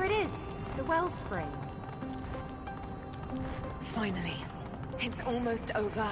There it is! The wellspring. Finally. It's almost over.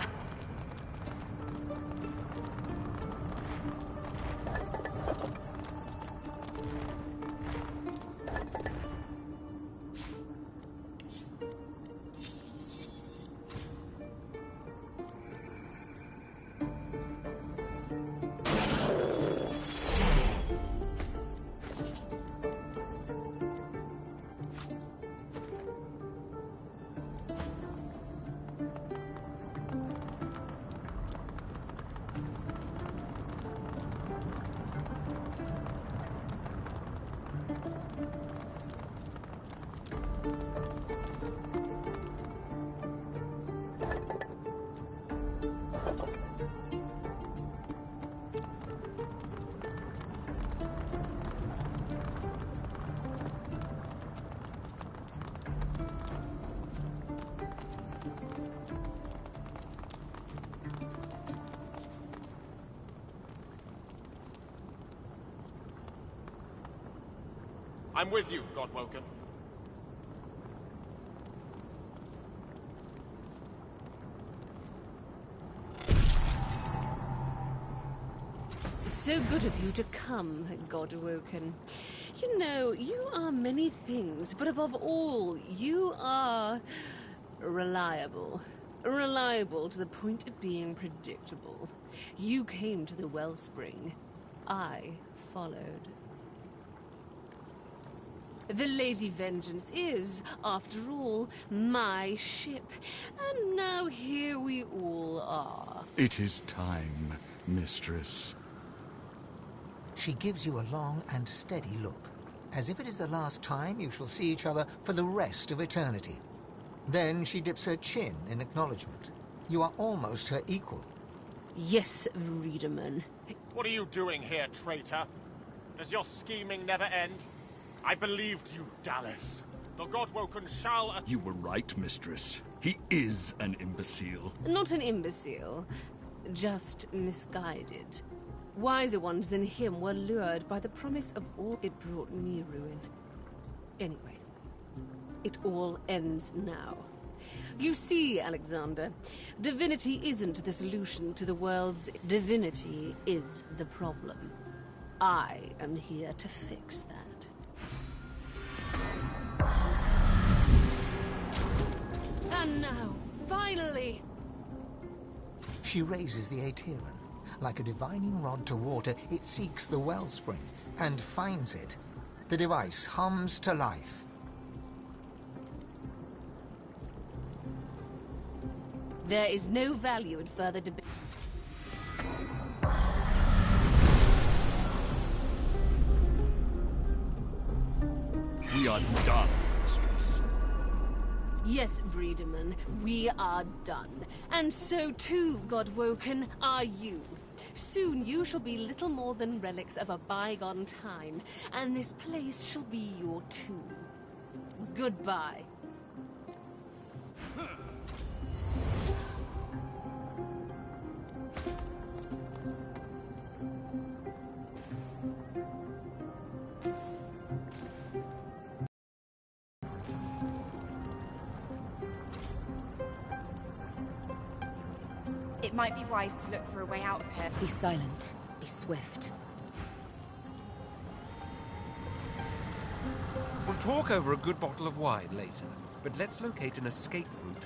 I'm with you, Godwoken. So good of you to come, Godwoken. You know, you are many things, but above all, you are reliable. Reliable to the point of being predictable. You came to the wellspring. I followed. The Lady Vengeance is, after all, my ship. And now here we all are. It is time, mistress. She gives you a long and steady look, as if it is the last time you shall see each other for the rest of eternity. Then she dips her chin in acknowledgement. You are almost her equal. Yes, Reederman. What are you doing here, traitor? Does your scheming never end? I believed you, Dallas. The Godwoken shall... You were right, mistress. He is an imbecile. Not an imbecile, just misguided. Wiser ones than him were lured by the promise of all. It brought me ruin. Anyway, it all ends now. You see, Alexander, divinity isn't the solution to the world's... Divinity is the problem. I am here to fix that. And now, finally! She raises the Aetherin. Like a divining rod to water, it seeks the wellspring, and finds it. The device hums to life. There is no value in further debate. We are done, mistress. Yes, Breederman, we are done. And so too, Godwoken, are you. Soon you shall be little more than relics of a bygone time, and this place shall be your tomb. Goodbye. It might be wise to look for a way out of here. Be silent. Be swift. We'll talk over a good bottle of wine later, but let's locate an escape route.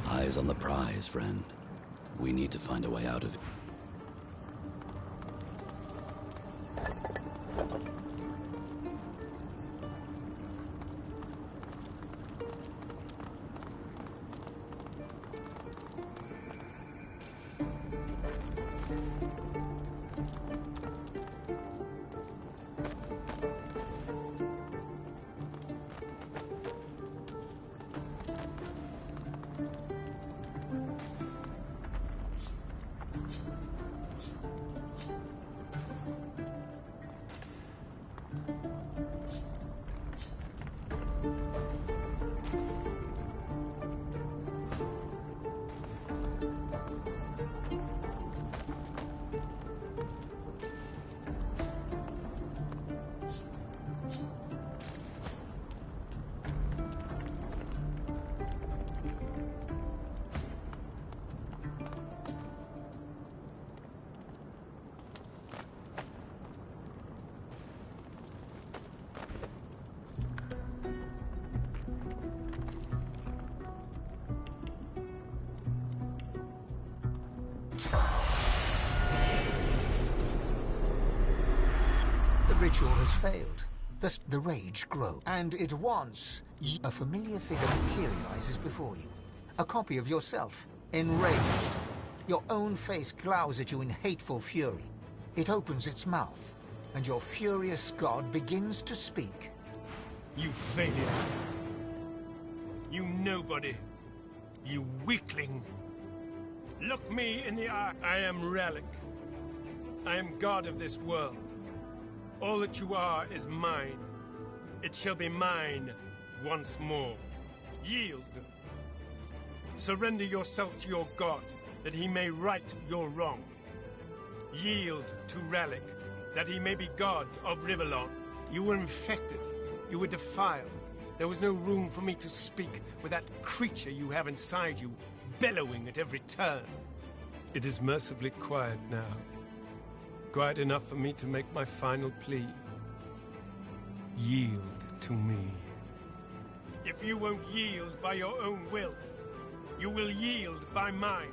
Eyes on the prize, friend. We need to find a way out of it. ritual has failed. The rage grows, and it wants a familiar figure materializes before you. A copy of yourself, enraged. Your own face glowers at you in hateful fury. It opens its mouth, and your furious god begins to speak. You failure. You nobody. You weakling. Look me in the eye. I am Relic. I am god of this world. All that you are is mine. It shall be mine once more. Yield. Surrender yourself to your god, that he may right your wrong. Yield to Relic, that he may be god of Rivellon. You were infected. You were defiled. There was no room for me to speak with that creature you have inside you, bellowing at every turn. It is mercifully quiet now. Quiet enough for me to make my final plea. Yield to me. If you won't yield by your own will, you will yield by mine.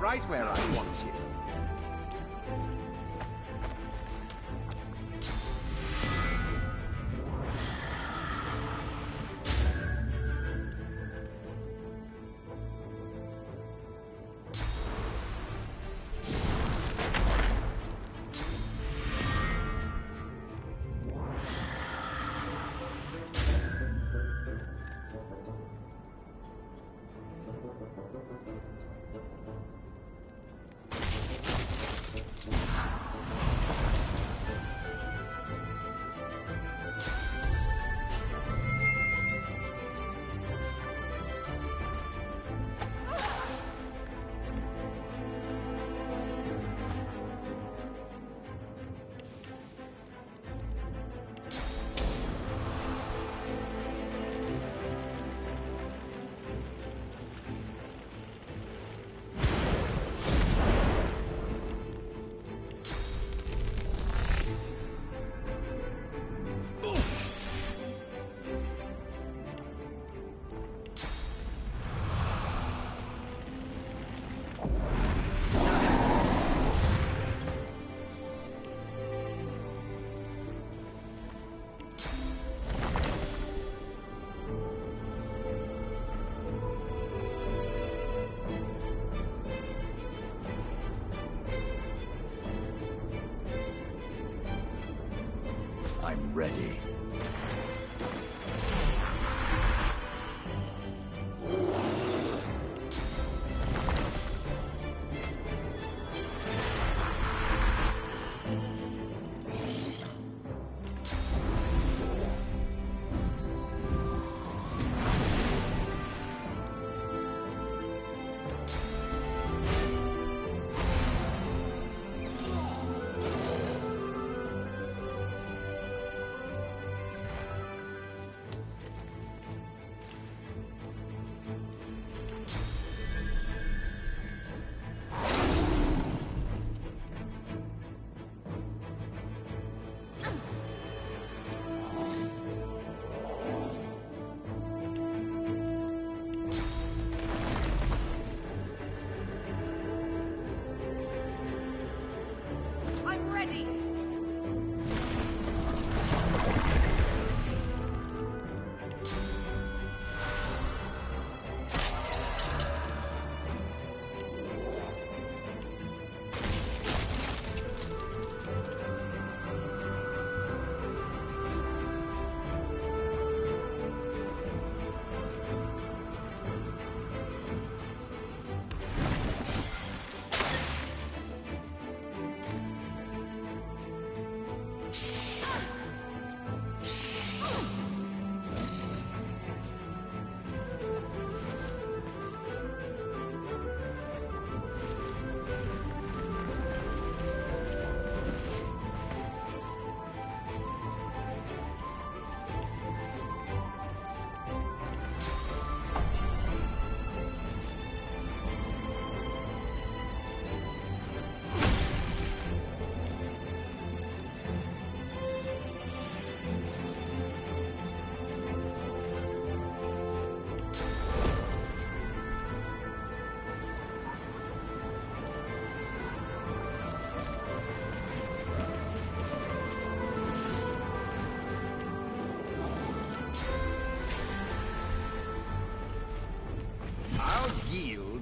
Right where I want you.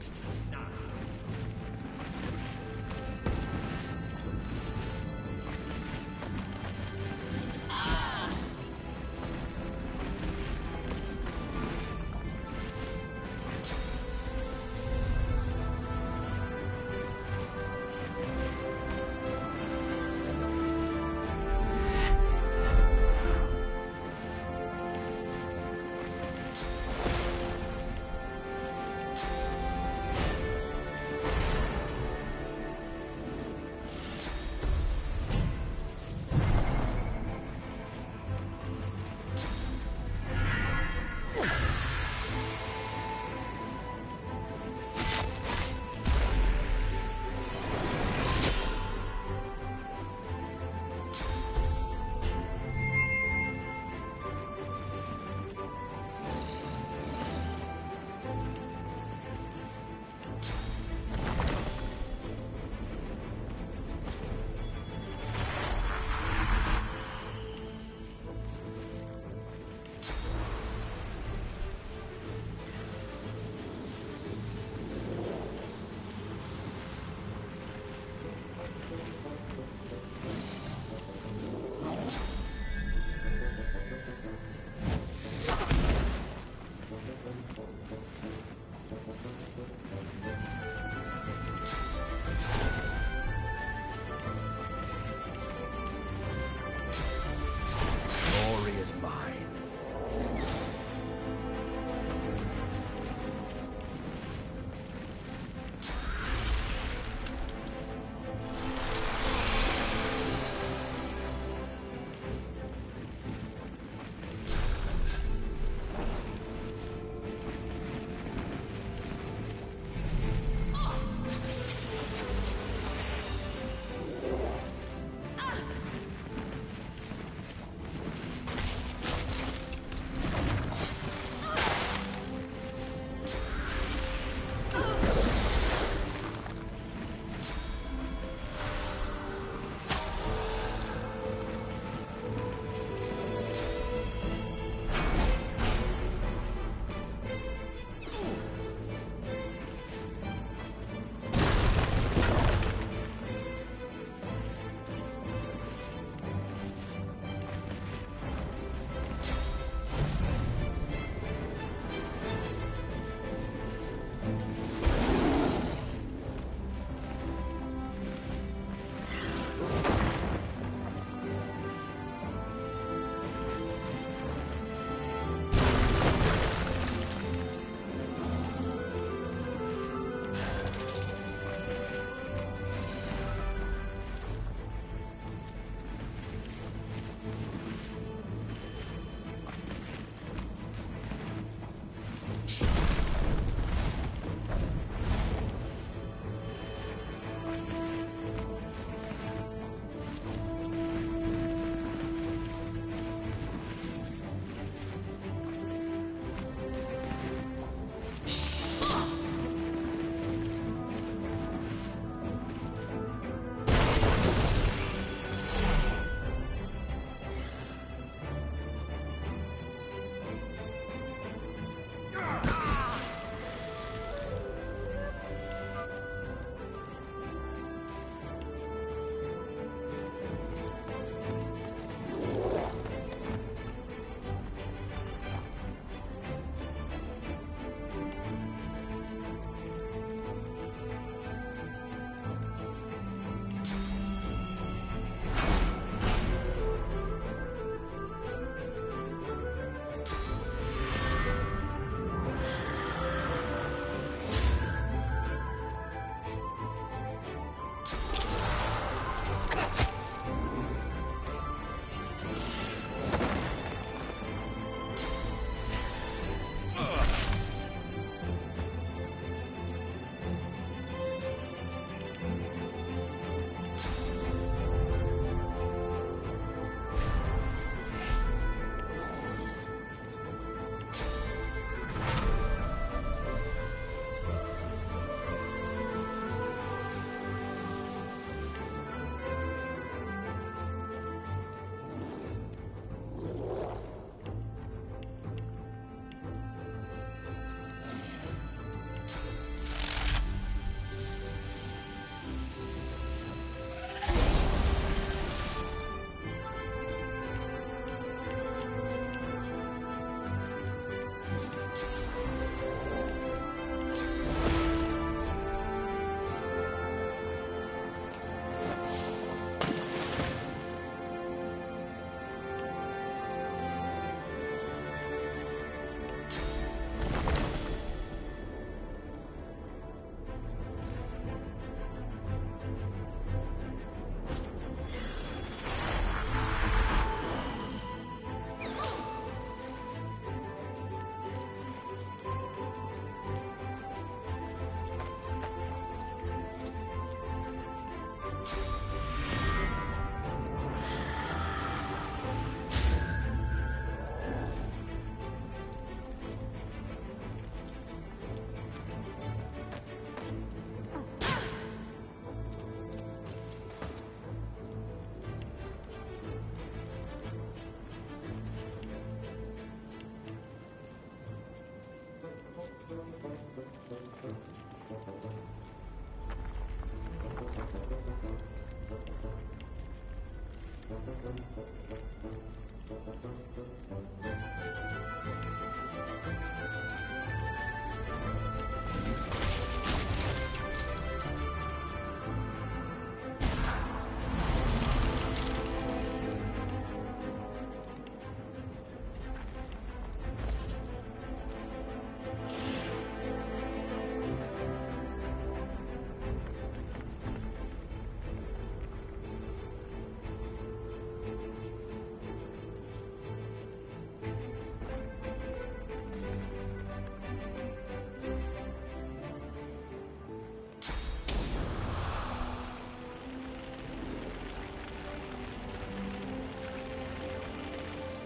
shield.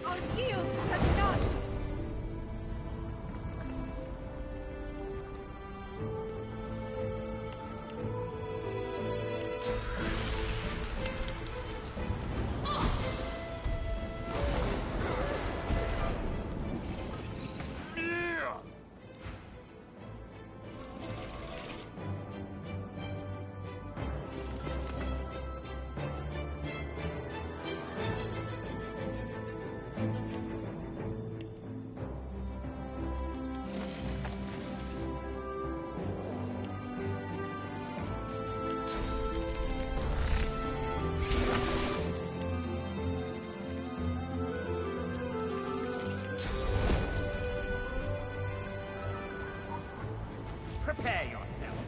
Our shields have none! Prepare yourself.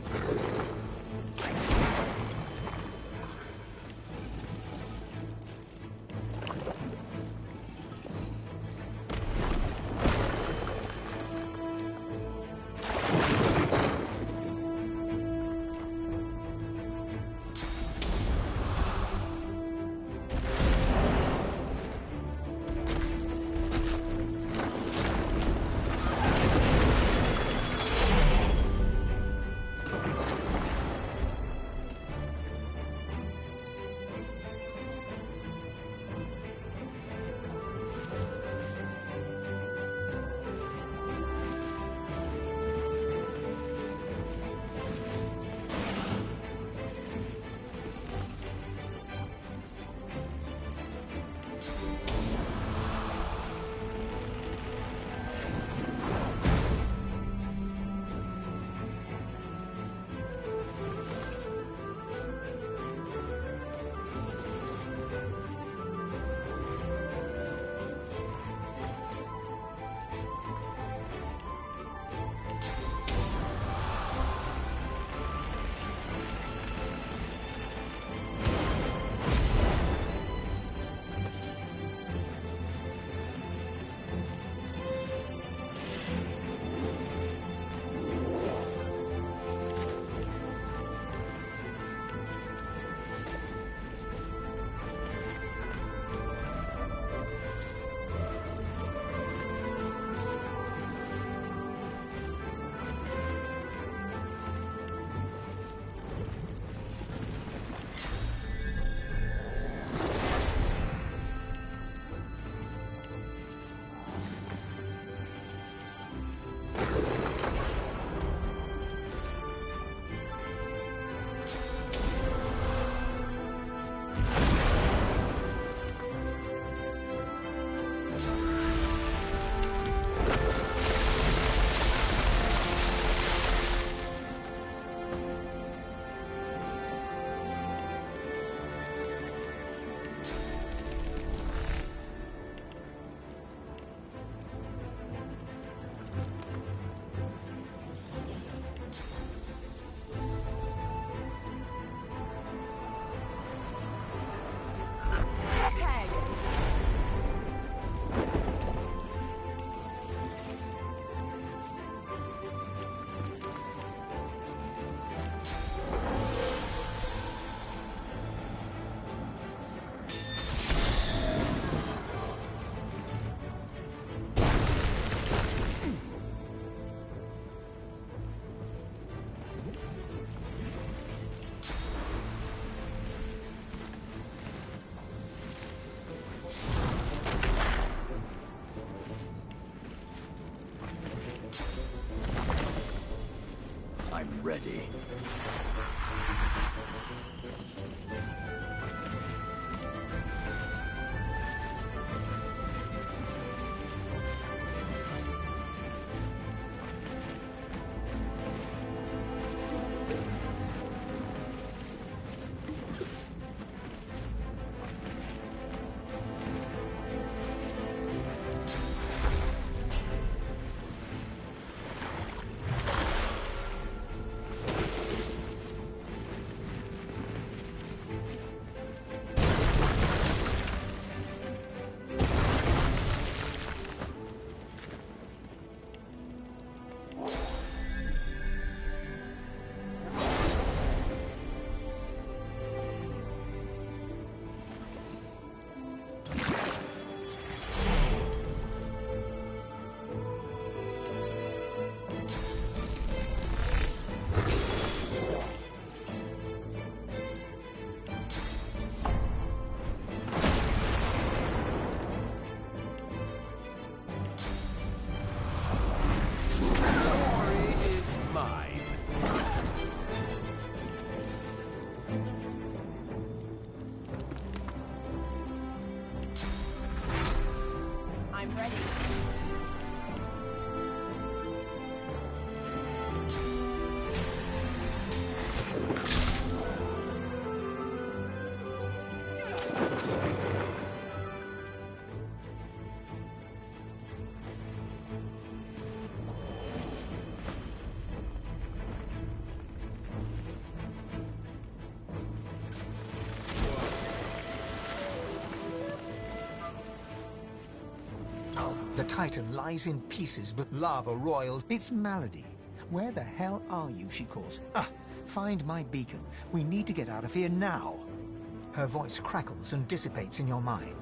ready. The Titan lies in pieces, but lava royals. It's Malady. Where the hell are you, she calls. Ah, find my beacon. We need to get out of here now. Her voice crackles and dissipates in your mind.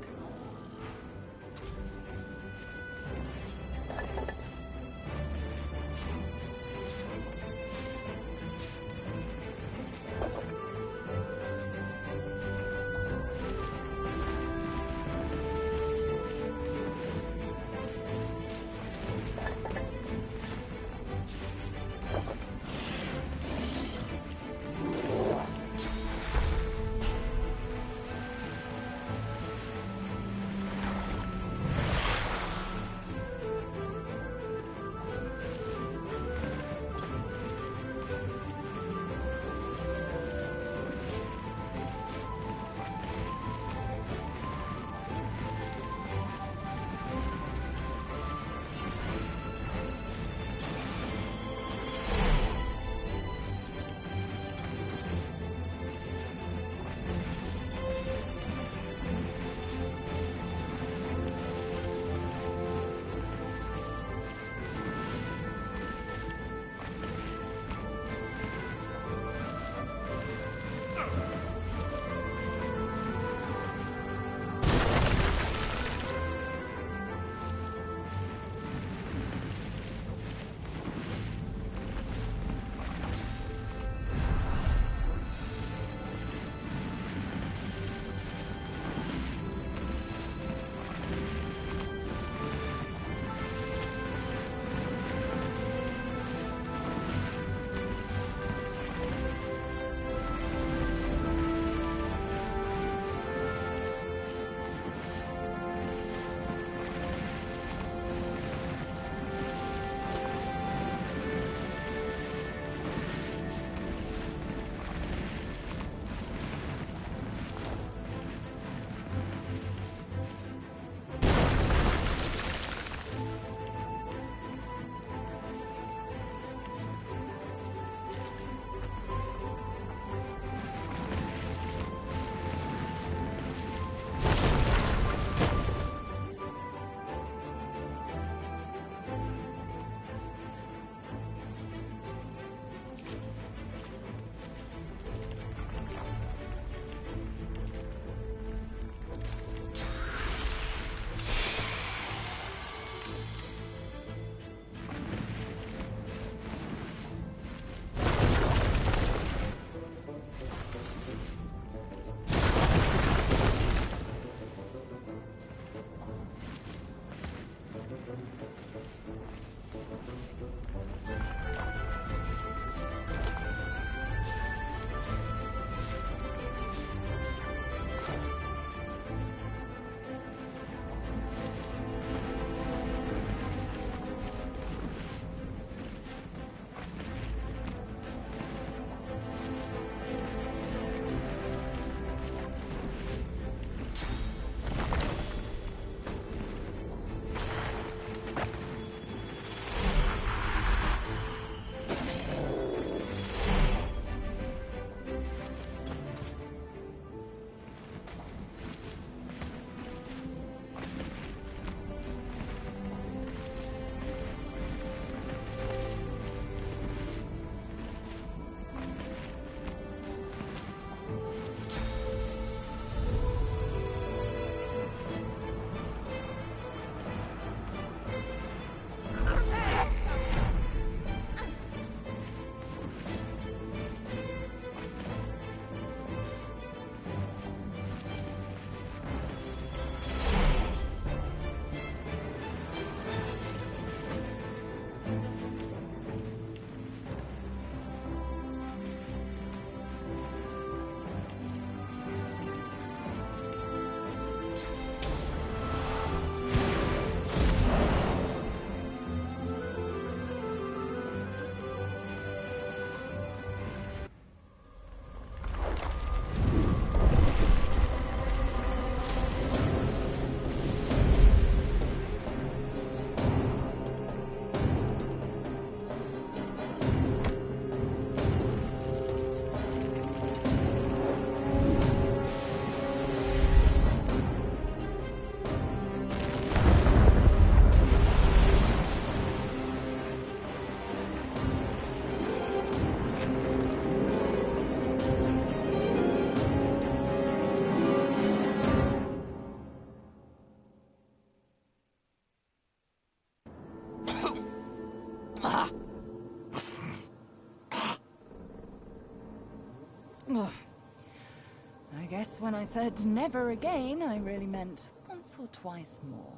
I guess when I said never again, I really meant once or twice more.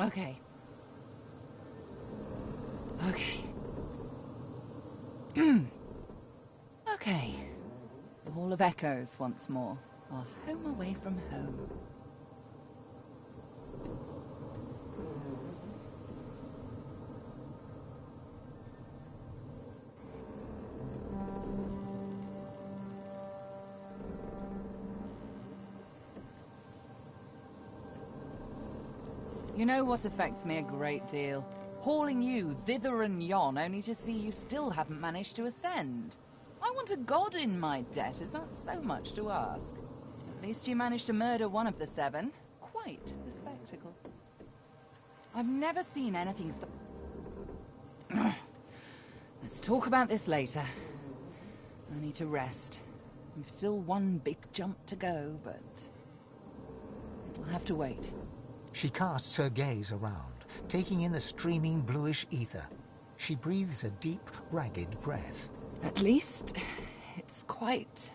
Okay. Okay. Okay. The Hall of Echoes once more. Our home away from home. You know what affects me a great deal? Hauling you thither and yon, only to see you still haven't managed to ascend. I want a god in my debt. Is that so much to ask? At least you managed to murder one of the 7. Quite the spectacle. I've never seen anything so... Let's talk about this later. I need to rest. We've still one big jump to go, but... it'll have to wait. She casts her gaze around, taking in the streaming bluish ether. She breathes a deep, ragged breath. At least, it's quite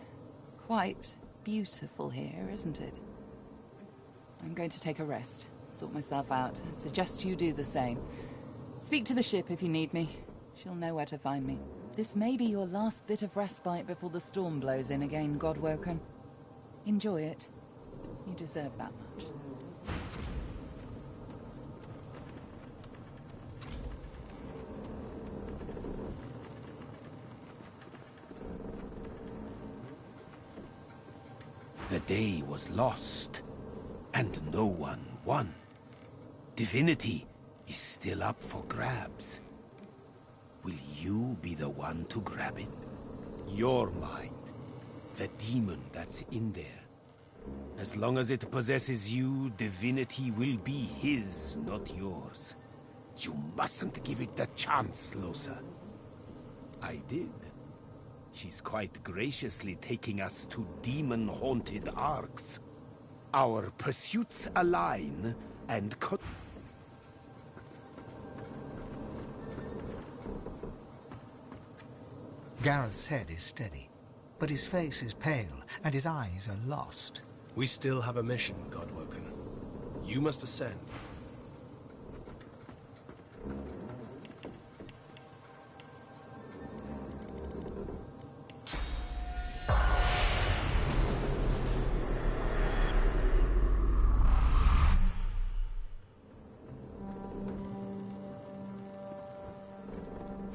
beautiful here, isn't it? I'm going to take a rest, sort myself out. I suggest you do the same. Speak to the ship if you need me. She'll know where to find me. This may be your last bit of respite before the storm blows in again, Godwoken. Enjoy it. You deserve that much. The day was lost, and no one won. Divinity is still up for grabs. Will you be the one to grab it? Your mind, the demon that's in there. As long as it possesses you, Divinity will be his, not yours. You mustn't give it the chance, Losa. I did. She's quite graciously taking us to demon-haunted arcs. Our pursuits align, and Gareth's head is steady, but his face is pale, and his eyes are lost. We still have a mission, Godwoken. You must ascend.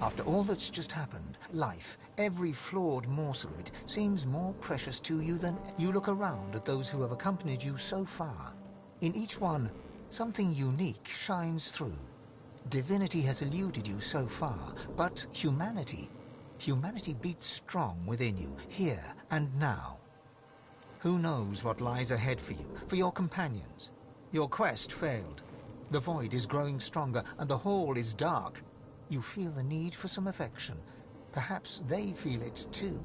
After all that's just happened, life, every flawed morsel of it, seems more precious to you than you look around at those who have accompanied you so far. In each one, something unique shines through. Divinity has eluded you so far, but humanity beats strong within you, here and now. Who knows what lies ahead for you, for your companions? Your quest failed. The void is growing stronger, and the hall is dark. You feel the need for some affection. Perhaps they feel it too.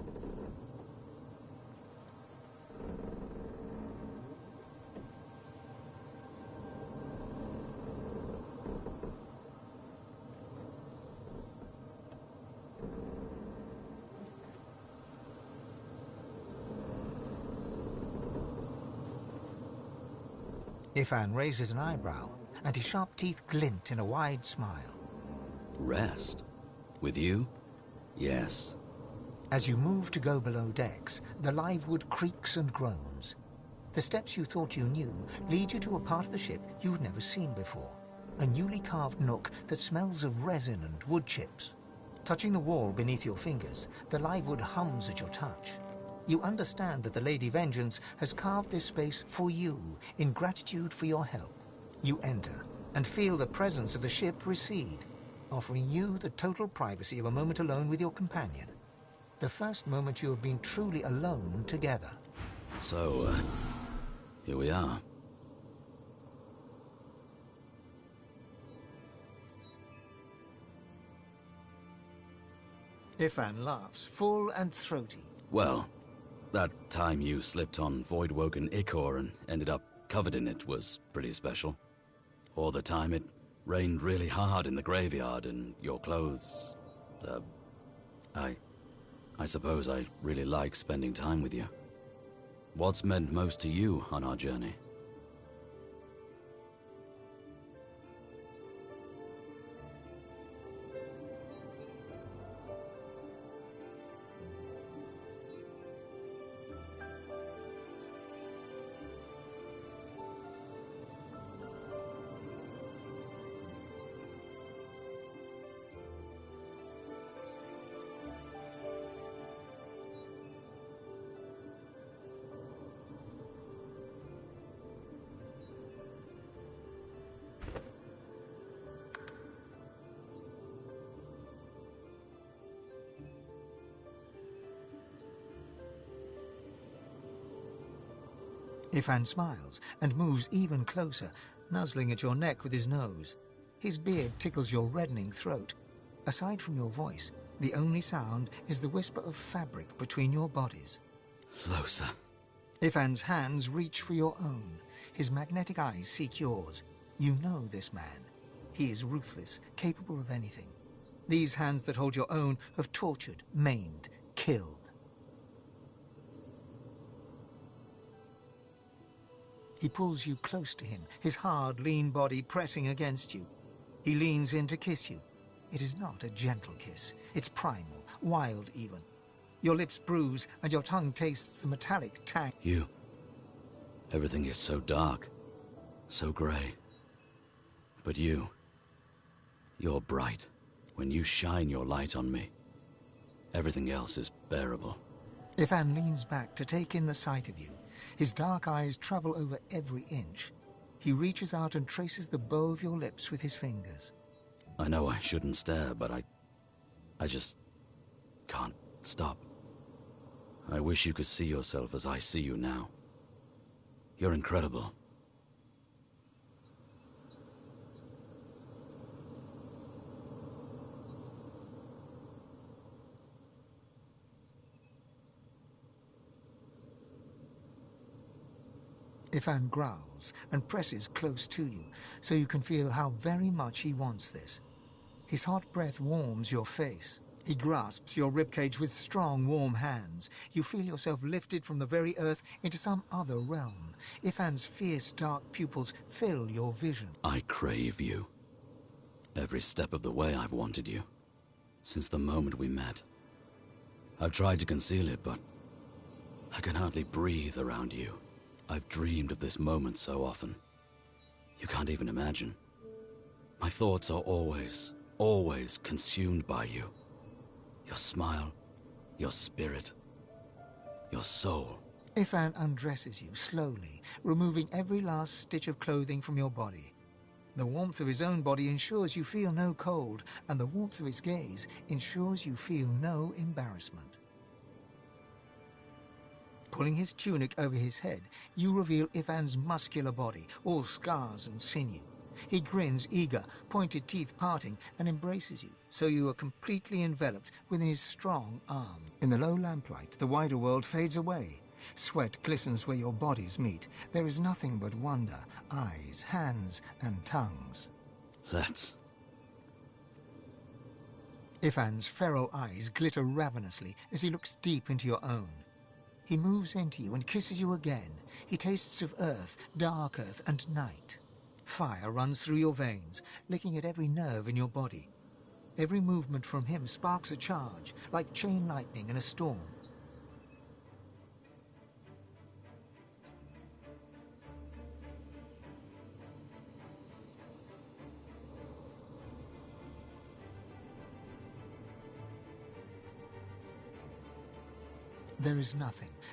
Ifan raises an eyebrow, and his sharp teeth glint in a wide smile. Rest? With you? Yes. As you move to go below decks, the live wood creaks and groans. The steps you thought you knew lead you to a part of the ship you've never seen before. A newly carved nook that smells of resin and wood chips. Touching the wall beneath your fingers, the live wood hums at your touch. You understand that the Lady Vengeance has carved this space for you in gratitude for your help. You enter and feel the presence of the ship recede, offering you the total privacy of a moment alone with your companion. The first moment you have been truly alone together. So, here we are. Ifan laughs, full and throaty. Well, that time you slipped on void-woken ichor and ended up covered in it was pretty special. Or the time it rained really hard in the graveyard and your clothes... I suppose I really like spending time with you. What's meant most to you on our journey? Ifan smiles and moves even closer, nuzzling at your neck with his nose. His beard tickles your reddening throat. Aside from your voice, the only sound is the whisper of fabric between your bodies. Closer. Ifan's hands reach for your own. His magnetic eyes seek yours. You know this man. He is ruthless, capable of anything. These hands that hold your own have tortured, maimed, killed. He pulls you close to him, his hard, lean body pressing against you. He leans in to kiss you. It is not a gentle kiss. It's primal, wild even. Your lips bruise and your tongue tastes the metallic tang. You. Everything is so dark, so grey. But you're bright. When you shine your light on me, everything else is bearable. Ifan leans back to take in the sight of you. His dark eyes travel over every inch. He reaches out and traces the bow of your lips with his fingers. I know I shouldn't stare, but I just can't stop. I wish you could see yourself as I see you now. You're incredible. Ifan growls and presses close to you, so you can feel how very much he wants this. His hot breath warms your face. He grasps your ribcage with strong, warm hands. You feel yourself lifted from the very earth into some other realm. Ifan's fierce, dark pupils fill your vision. I crave you. Every step of the way I've wanted you. Since the moment we met. I've tried to conceal it, but I can hardly breathe around you. I've dreamed of this moment so often. You can't even imagine. My thoughts are always consumed by you. Your smile, your spirit, your soul. Ifan undresses you slowly, removing every last stitch of clothing from your body. The warmth of his own body ensures you feel no cold, and the warmth of his gaze ensures you feel no embarrassment. Pulling his tunic over his head, you reveal Ifan's muscular body, all scars and sinew. He grins, eager, pointed teeth parting, and embraces you, so you are completely enveloped within his strong arm. In the low lamplight, the wider world fades away. Sweat glistens where your bodies meet. There is nothing but wonder, eyes, hands, and tongues. Let's. Ifan's feral eyes glitter ravenously as he looks deep into your own. He moves into you and kisses you again. He tastes of earth, dark earth, and night. Fire runs through your veins, licking at every nerve in your body. Every movement from him sparks a charge, like chain lightning in a storm. There is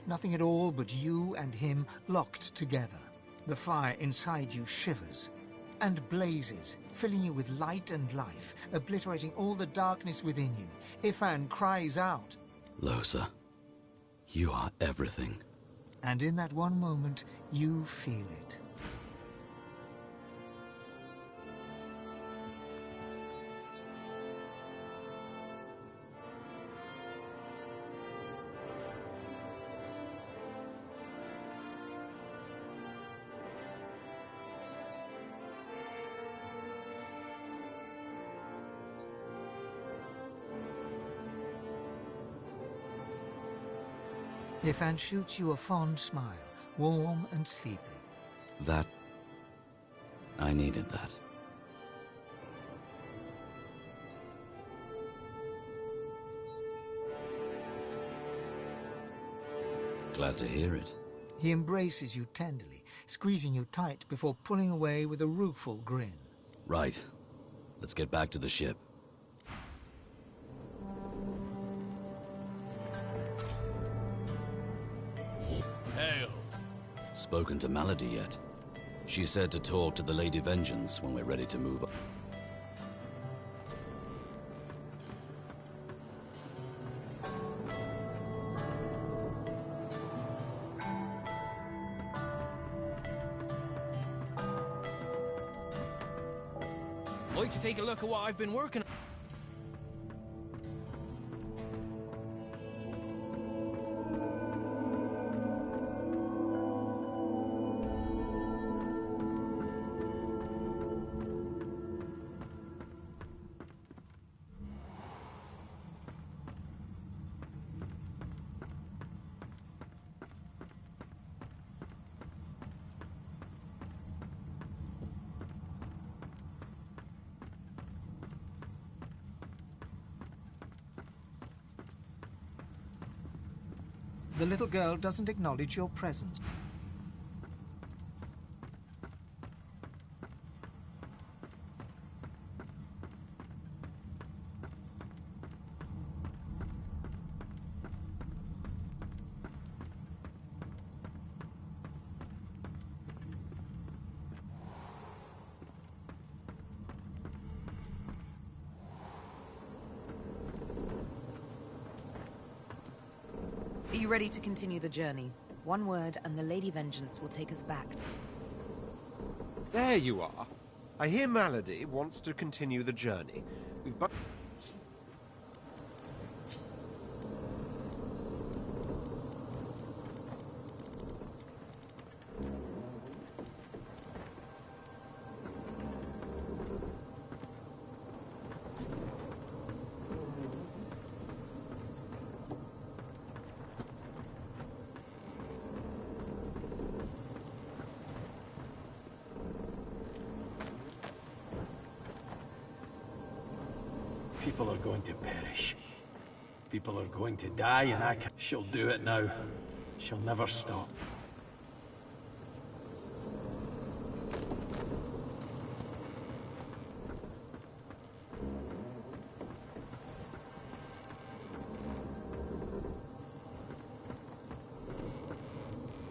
nothing at all but you and him locked together. The fire inside you shivers and blazes, filling you with light and life, obliterating all the darkness within you. Ifan cries out, Lohse, you are everything. And in that one moment, you feel it. Ifan shoots you a fond smile, warm and sleepy. That... I needed that. Glad to hear it. He embraces you tenderly, squeezing you tight before pulling away with a rueful grin. Right. Let's get back to the ship. Hail. Spoken to Malady yet? She said to talk to the Lady Vengeance when we're ready to move on. Like to take a look at what I've been working on? The little girl doesn't acknowledge your presence. Are you ready to continue the journey? One word and the Lady Vengeance will take us back. There you are. I hear Malady wants to continue the journey. We've but... People are going to perish. People are going to die, and I can't... She'll do it now. She'll never stop.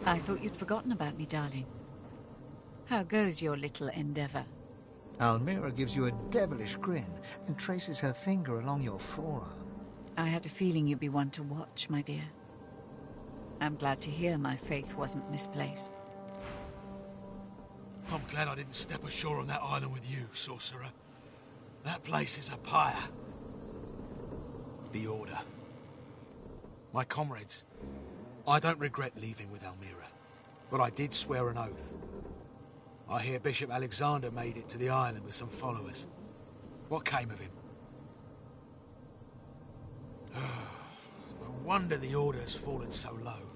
I thought you'd forgotten about me, darling. How goes your little endeavor? Almira gives you a devilish grin and traces her finger along your forearm. I had a feeling you'd be one to watch, my dear. I'm glad to hear my faith wasn't misplaced. I'm glad I didn't step ashore on that island with you, sorcerer. That place is a pyre. The Order. My comrades. I don't regret leaving with Almira, but I did swear an oath. I hear Bishop Alexander made it to the island with some followers. What came of him? No wonder the Order has fallen so low,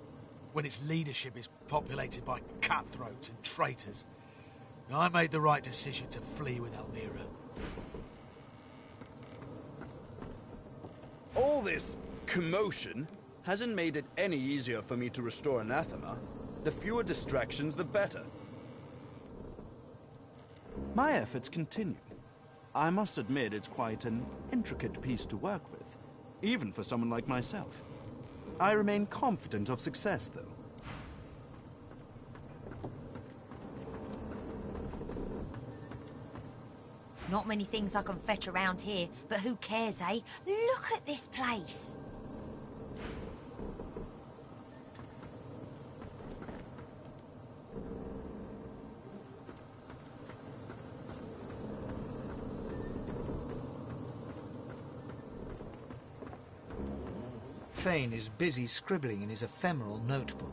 when its leadership is populated by cutthroats and traitors. I made the right decision to flee with Almira. All this commotion hasn't made it any easier for me to restore anathema. The fewer distractions, the better. My efforts continue. I must admit it's quite an intricate piece to work with, even for someone like myself. I remain confident of success, though. Not many things I can fetch around here, but who cares, eh? Look at this place! Fane is busy scribbling in his ephemeral notebook.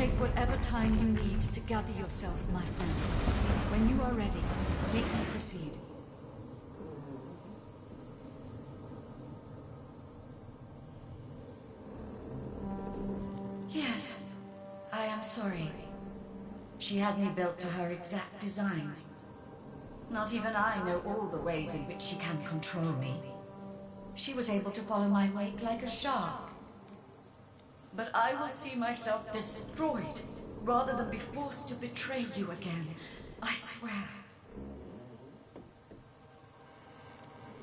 Take whatever time you need to gather yourself, my friend. When you are ready, we can proceed. Yes, I am sorry. She had me built to her exact designs. Not even I know all the ways in which she can control me. She was able to follow my wake like a shark. But I will see myself destroyed rather than be forced to betray you again. I swear.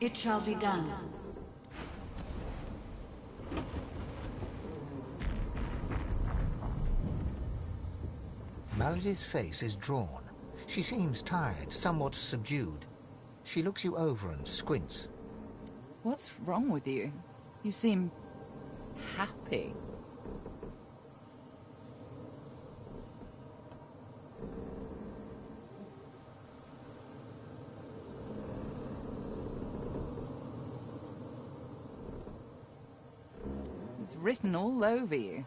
It shall be done. Melody's face is drawn. She seems tired, somewhat subdued. She looks you over and squints. What's wrong with you? You seem happy. It's written all over you.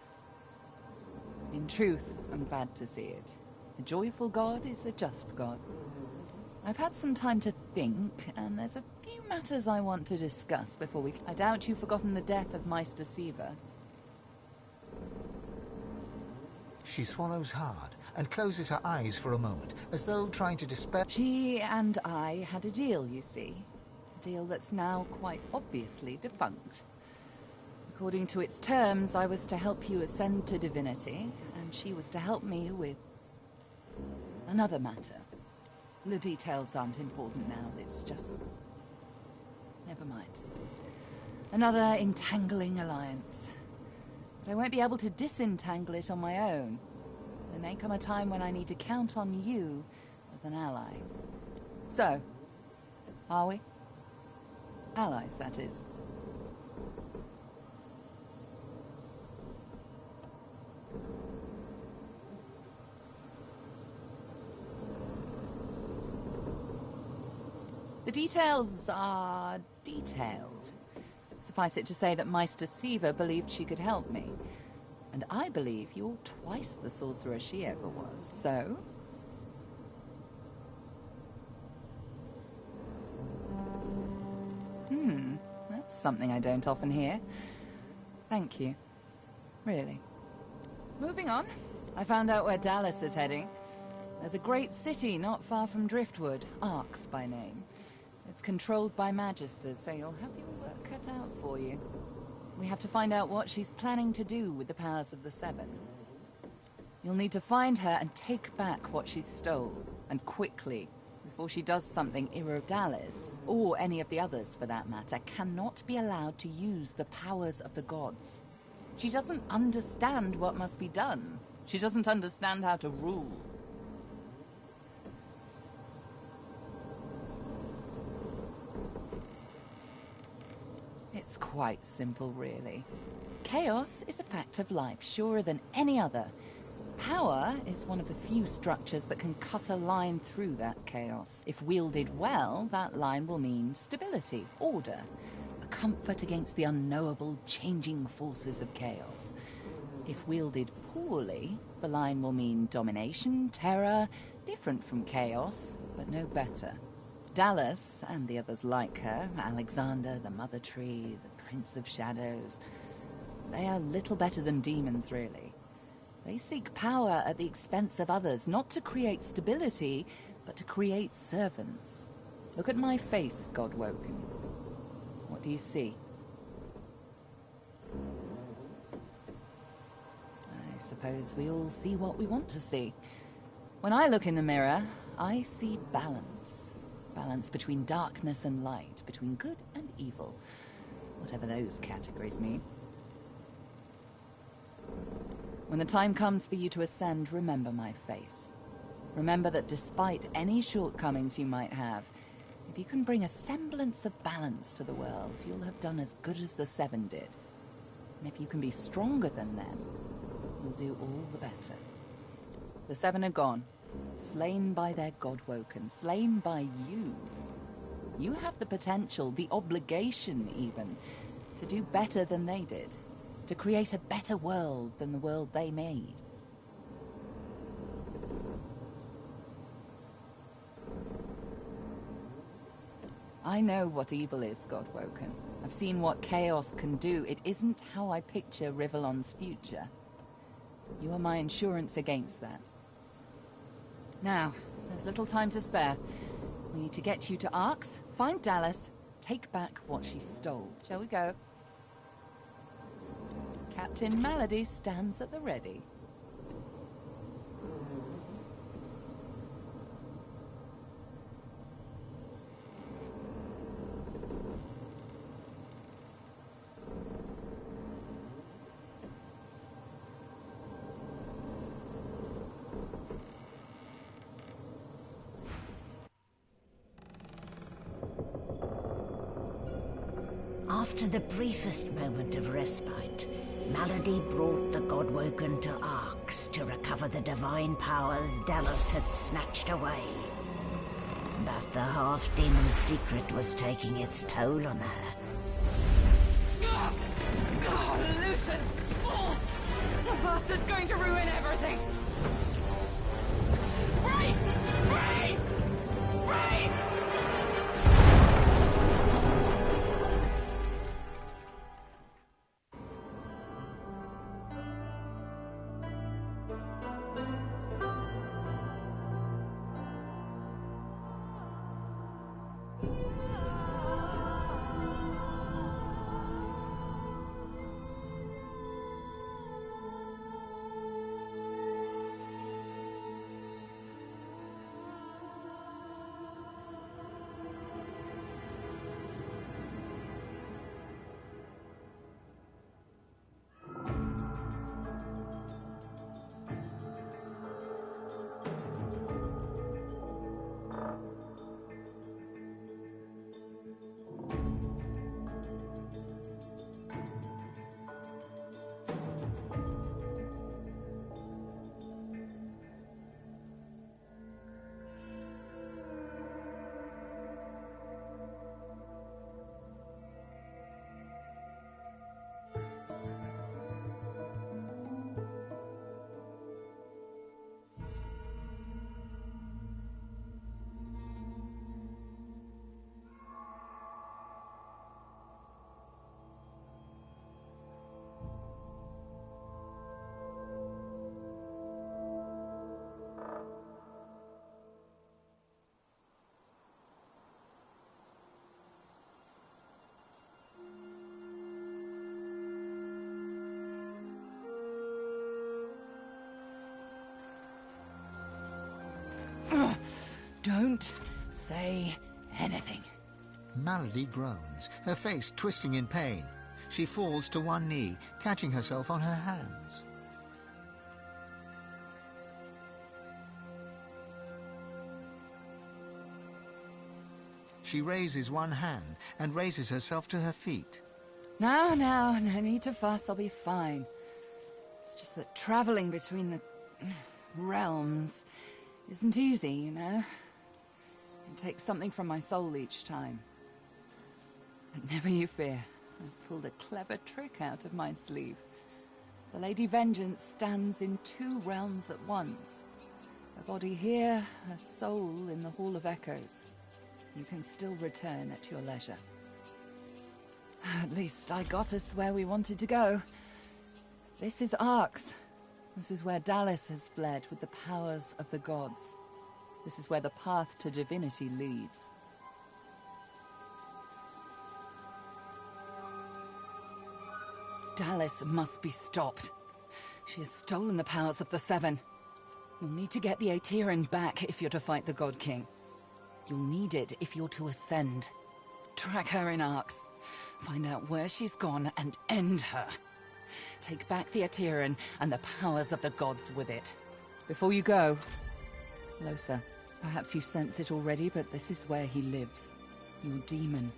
In truth, I'm glad to see it. A joyful God is a just God. I've had some time to think, and there's a few matters I want to discuss before we... I doubt you've forgotten the death of Meister Siva. She swallows hard and closes her eyes for a moment, as though trying to dispel... She and I had a deal, you see. A deal that's now quite obviously defunct. According to its terms, I was to help you ascend to divinity, and she was to help me with another matter. The details aren't important now, it's just... never mind. Another entangling alliance. But I won't be able to disentangle it on my own. There may come a time when I need to count on you as an ally. So, are we? Allies, that is. The details are detailed. Suffice it to say that Meister Siva believed she could help me. And I believe you're twice the sorcerer she ever was. So? That's something I don't often hear. Thank you. Really. Moving on. I found out where Dallas is heading. There's a great city not far from Driftwood, Arx by name. It's controlled by Magisters, so you'll have your work cut out for you. We have to find out what she's planning to do with the powers of the Seven. You'll need to find her and take back what she stole, and quickly, before she does something Dallas, or any of the others for that matter, cannot be allowed to use the powers of the gods. She doesn't understand what must be done. She doesn't understand how to rule. It's quite simple, really. Chaos is a fact of life, surer than any other. Power is one of the few structures that can cut a line through that chaos. If wielded well, that line will mean stability, order, a comfort against the unknowable, changing forces of chaos. If wielded poorly, the line will mean domination, terror, different from chaos, but no better. Dallas, and the others like her, Alexander, the Mother Tree, the Prince of Shadows, they are little better than demons, really. They seek power at the expense of others, not to create stability, but to create servants. Look at my face, Godwoken. What do you see? I suppose we all see what we want to see. When I look in the mirror, I see balance. Balance between darkness and light, between good and evil, whatever those categories mean. When the time comes for you to ascend, remember my face. Remember that despite any shortcomings you might have, if you can bring a semblance of balance to the world, you'll have done as good as the Seven did. And if you can be stronger than them, you'll do all the better. The Seven are gone. Slain by their Godwoken, slain by you. You have the potential, the obligation even, to do better than they did, to create a better world than the world they made. I know what evil is, Godwoken. I've seen what chaos can do. It isn't how I picture Rivellon's future. You are my insurance against that. Now, there's little time to spare. We need to get you to Arx, find Dallas, take back what she stole. Shall we go? Captain Malady stands at the ready. After the briefest moment of respite, Malady brought the Godwoken to Arx to recover the divine powers Dallas had snatched away. But the half-demon secret was taking its toll on her. Lucius! Fools! The bastard's going to ruin everything! Freeze! Freeze! Freeze! Don't say anything. Malady groans, her face twisting in pain. She falls to one knee, catching herself on her hands. She raises one hand and raises herself to her feet. Now, no need to fuss, I'll be fine. It's just that traveling between the realms isn't easy, you know? It takes something from my soul each time. But never you fear, I've pulled a clever trick out of my sleeve. The Lady Vengeance stands in two realms at once. A body here, a soul in the Hall of Echoes. You can still return at your leisure. At least I got us where we wanted to go. This is Arx. This is where Dallas has fled with the powers of the gods. This is where the path to divinity leads. Dallas must be stopped. She has stolen the powers of the Seven. You'll need to get the Aetherin back if you're to fight the God King. You'll need it if you're to ascend. Track her in Arx. Find out where she's gone and end her. Take back the Aetherin and the powers of the gods with it. Before you go, Losa, perhaps you sense it already, but this is where he lives. Your demon,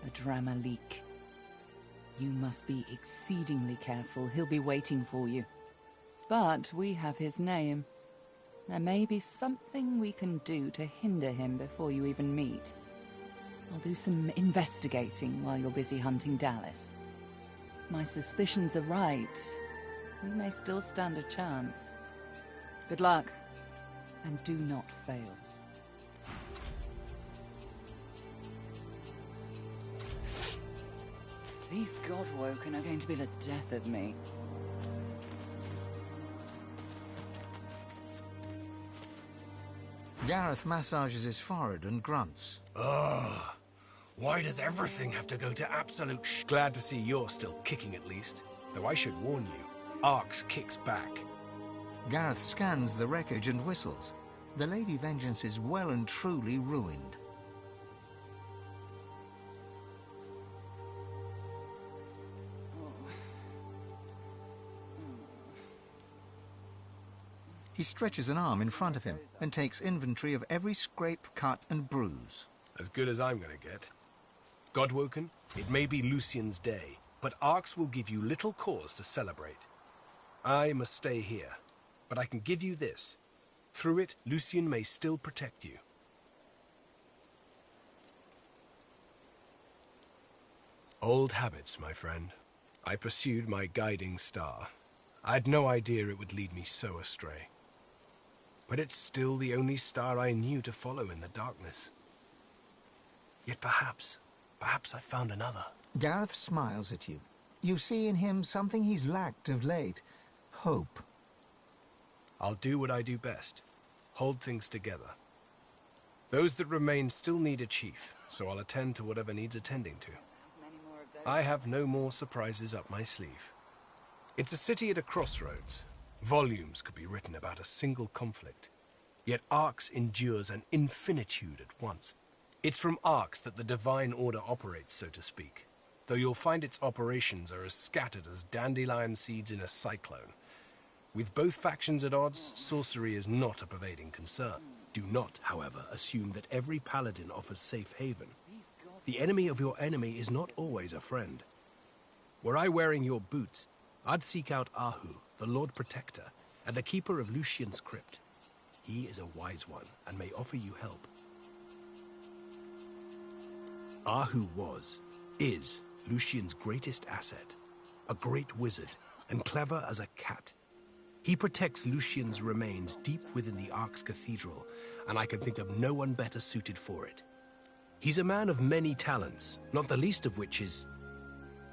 Adramalik. You must be exceedingly careful. He'll be waiting for you. But we have his name. There may be something we can do to hinder him before you even meet. I'll do some investigating while you're busy hunting Dallas. If my suspicions are right, we may still stand a chance. Good luck, and do not fail. These Godwoken are going to be the death of me. Gareth massages his forehead and grunts. Ugh. Why does everything have to go to absolute Glad to see you're still kicking at least. Though I should warn you, Arx kicks back. Gareth scans the wreckage and whistles. The Lady Vengeance is well and truly ruined. He stretches an arm in front of him and takes inventory of every scrape, cut, and bruise. As good as I'm gonna get. Godwoken, it may be Lucian's day, but Arx will give you little cause to celebrate. I must stay here, but I can give you this. Through it, Lucian may still protect you. Old habits, my friend. I pursued my guiding star. I'd no idea it would lead me so astray. But it's still the only star I knew to follow in the darkness. Yet perhaps I found another. Gareth smiles at you. You see in him something he's lacked of late. Hope. I'll do what I do best. Hold things together. Those that remain still need a chief, so I'll attend to whatever needs attending to. I have no more surprises up my sleeve. It's a city at a crossroads. Volumes could be written about a single conflict. Yet Arx endures an infinitude at once. It's from Arx that the Divine Order operates, so to speak, though you'll find its operations are as scattered as dandelion seeds in a cyclone. With both factions at odds, sorcery is not a pervading concern. Do not, however, assume that every paladin offers safe haven. The enemy of your enemy is not always a friend. Were I wearing your boots, I'd seek out Ahu, the Lord Protector, and the Keeper of Lucian's Crypt. He is a wise one, and may offer you help. Ahu is Lucian's greatest asset, a great wizard, and clever as a cat. He protects Lucian's remains deep within the Arx Cathedral, and I can think of no one better suited for it. He's a man of many talents, not the least of which is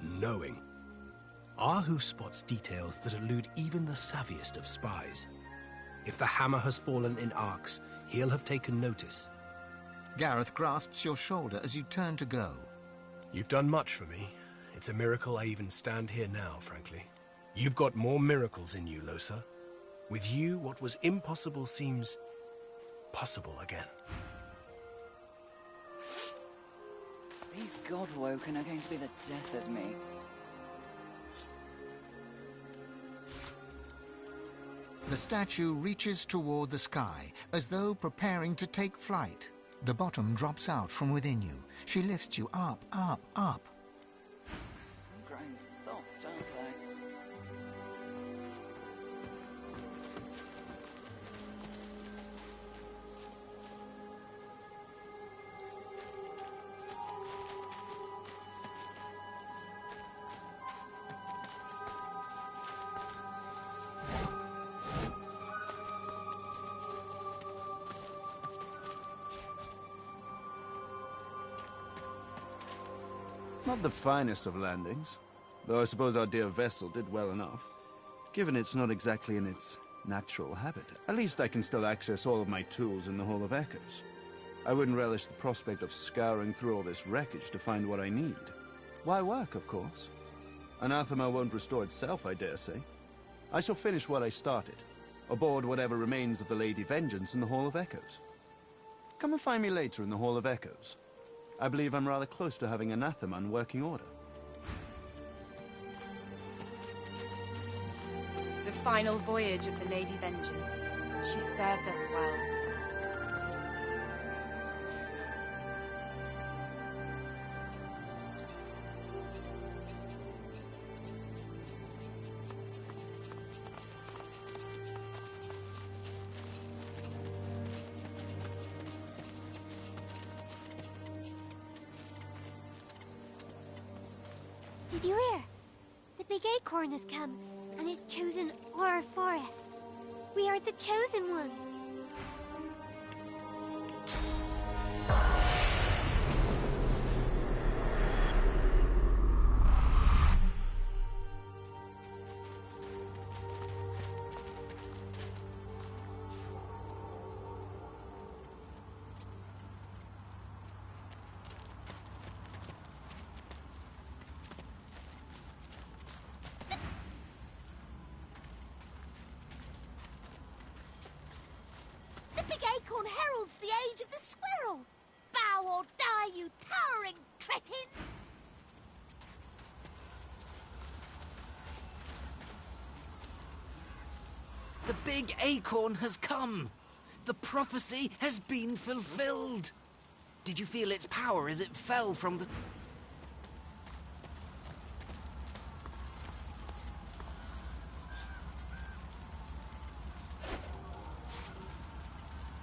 knowing. Ahu spots details that elude even the savviest of spies. If the hammer has fallen in Arx, he'll have taken notice. Gareth grasps your shoulder as you turn to go. You've done much for me. It's a miracle I even stand here now, frankly. You've got more miracles in you, Lohse. With you, what was impossible seems possible again. These Godwoken are going to be the death of me. The statue reaches toward the sky, as though preparing to take flight. The bottom drops out from within you. She lifts you up, up, up. I'm growing soft, aren't I? Not the finest of landings, though I suppose our dear vessel did well enough. Given it's not exactly in its natural habitat, at least I can still access all of my tools in the Hall of Echoes. I wouldn't relish the prospect of scouring through all this wreckage to find what I need. Why work, of course? Anathema won't restore itself, I dare say. I shall finish what I started, aboard whatever remains of the Lady Vengeance in the Hall of Echoes. Come and find me later in the Hall of Echoes. I believe I'm rather close to having Anathema in working order. The final voyage of the Lady Vengeance. She served us well. Did you hear? The big acorn has come, and it's chosen our forest. We are the chosen ones. acorn heralds the age of the squirrel. Bow or die, you towering cretin! The big acorn has come! The prophecy has been fulfilled! Did you feel its power as it fell from the...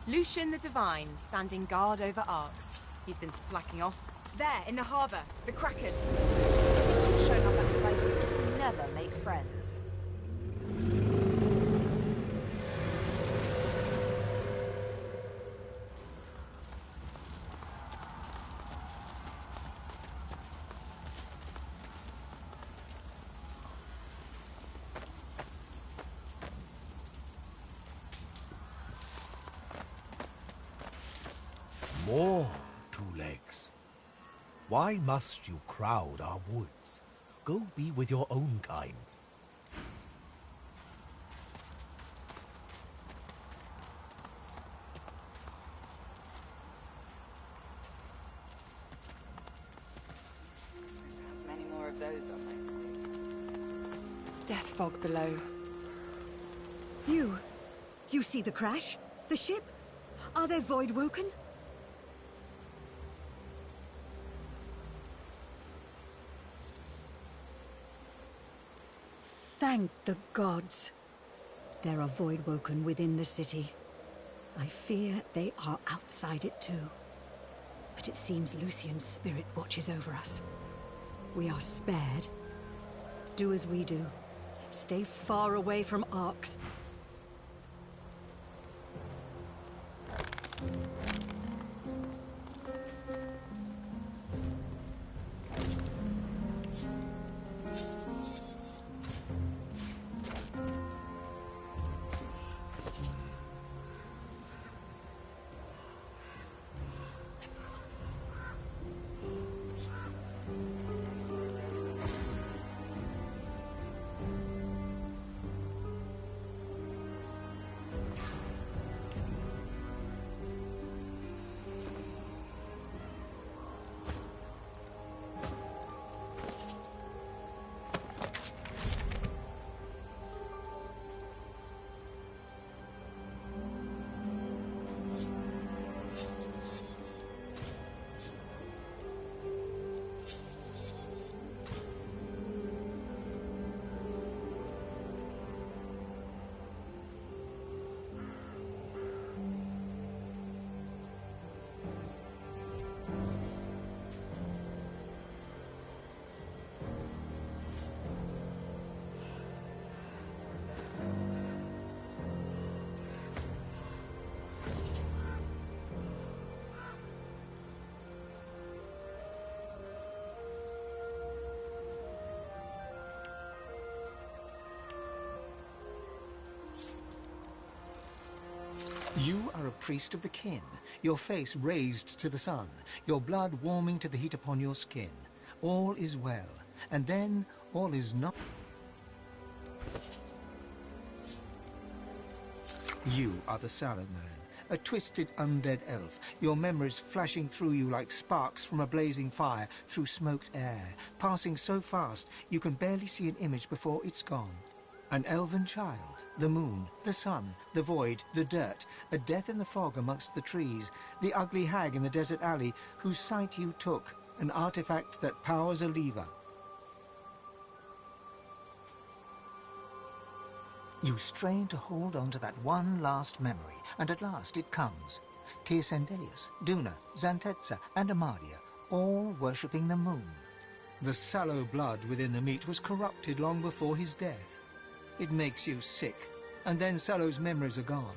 Lucian the Divine, standing guard over Arx. He's been slacking off. There, in the harbour, the Kraken. If he keeps showing up uninvited, it will never make friends. More two legs. Why must you crowd our woods? Go be with your own kind. Many more of those on my Death fog below. You see the crash? The ship? Are they void-woken? Thank the gods. There are void-woken within the city. I fear they are outside it too. But it seems Lucian's spirit watches over us. We are spared. Do as we do. Stay far away from Arx. You are a priest of the kin, your face raised to the sun, your blood warming to the heat upon your skin. All is well, and then all is not. You are the Sallow Man, a twisted undead elf, your memories flashing through you like sparks from a blazing fire through smoked air, passing so fast you can barely see an image before it's gone. An elven child, the moon, the sun, the void, the dirt, a death in the fog amongst the trees, the ugly hag in the desert alley whose sight you took, an artifact that powers a lever. You strain to hold on to that one last memory, and at last it comes. Tir Sendelius, Duna, Zantetza, and Amadia, all worshipping the moon. The sallow blood within the meat was corrupted long before his death. It makes you sick, and then Sallow's memories are gone.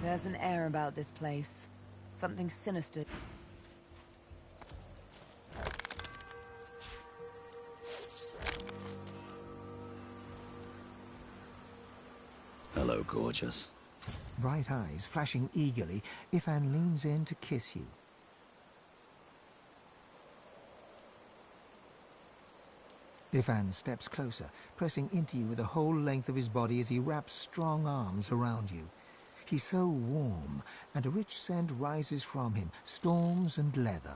There's an air about this place. Something sinister. Hello, gorgeous. Bright eyes flashing eagerly, Ifan leans in to kiss you. Ifan steps closer, pressing into you with the whole length of his body as he wraps strong arms around you. He's so warm, and a rich scent rises from him, storms and leather.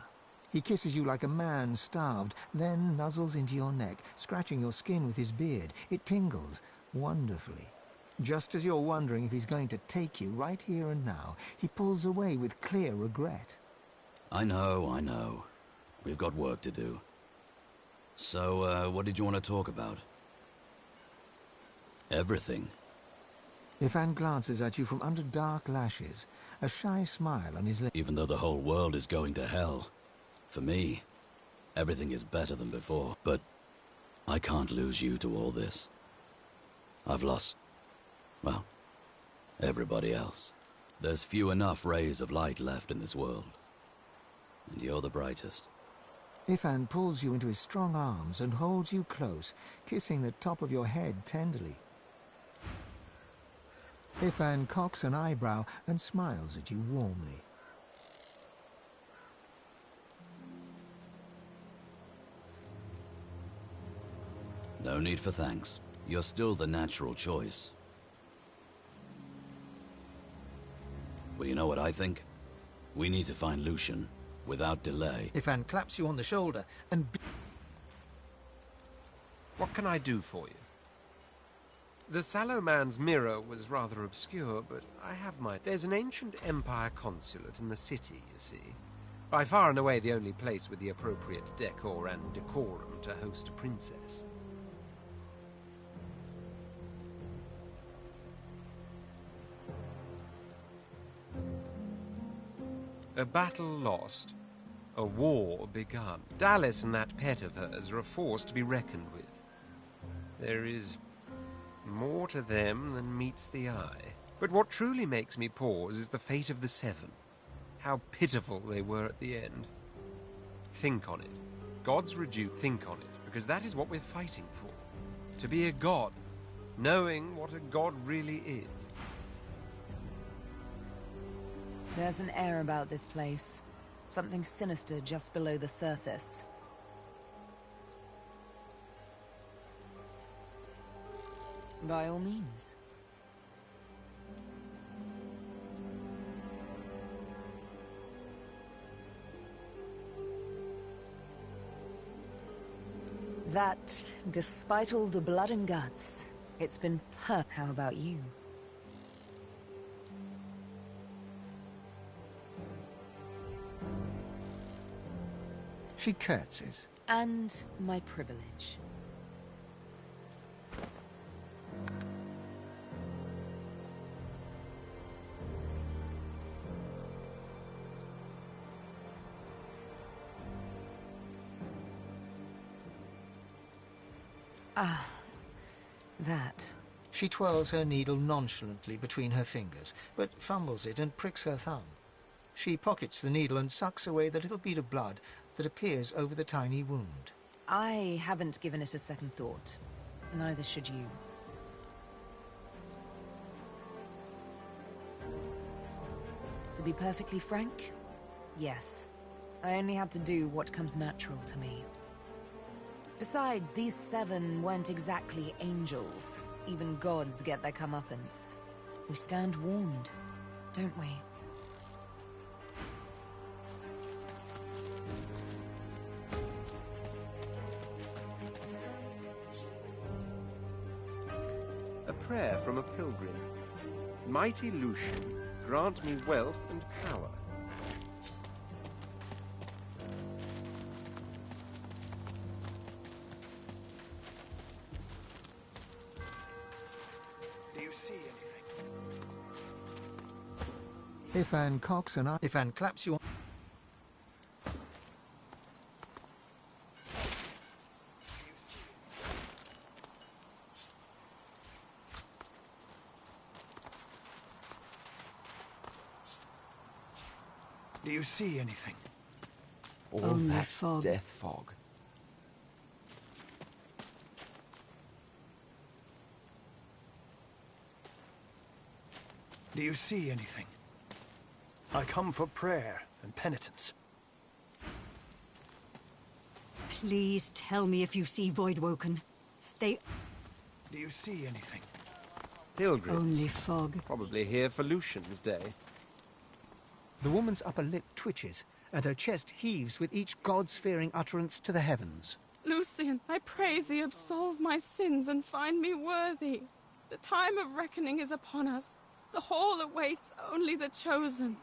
He kisses you like a man starved, then nuzzles into your neck, scratching your skin with his beard. It tingles wonderfully. Just as you're wondering if he's going to take you right here and now, he pulls away with clear regret. I know. We've got work to do. So, what did you want to talk about? Everything. Ifan glances at you from under dark lashes, a shy smile on his lips. Even though the whole world is going to hell, for me, everything is better than before. But I can't lose you to all this. I've lost, well, everybody else. There's few enough rays of light left in this world. And you're the brightest. Ifan pulls you into his strong arms and holds you close, kissing the top of your head tenderly. Ifan cocks an eyebrow and smiles at you warmly. No need for thanks. You're still the natural choice. Well, you know what I think? We need to find Lucian, without delay. Ifan claps you on the shoulder and... What can I do for you? The Sallow Man's mirror was rather obscure, but I have my... There's an ancient Empire consulate in the city, you see. By far and away the only place with the appropriate decor and decorum to host a princess. A battle lost. A war begun. Dallas and that pet of hers are a force to be reckoned with. There is more to them than meets the eye. But what truly makes me pause is the fate of the Seven. How pitiful they were at the end. Think on it. Gods reduce. Think on it, because that is what we're fighting for. To be a god, knowing what a god really is. There's an air about this place. Something sinister just below the surface. By all means. That, despite all the blood and guts, it's been perfect. How about you? She curtsies. And my privilege. Ah, that. She twirls her needle nonchalantly between her fingers, but fumbles it and pricks her thumb. She pockets the needle and sucks away the little bead of blood that appears over the tiny wound. I haven't given it a second thought. Neither should you. To be perfectly frank, yes. I only have to do what comes natural to me. Besides, these seven weren't exactly angels. Even gods get their comeuppance. We stand warned, don't we? A prayer from a pilgrim. Mighty Lucian, grant me wealth and power. Do you see anything? Ifan cocks an eye. Ifan claps you on... Do you see anything? All Only that fog. death fog. Do you see anything? I come for prayer and penitence. Please tell me if you see Voidwoken. They... Do you see anything? Pilgrims. Only fog. Probably here for Lucian's day. The woman's upper lip twitches, and her chest heaves with each god-fearing utterance to the heavens. Lucian, I pray thee absolve my sins and find me worthy. The time of reckoning is upon us. The hall awaits only the chosen.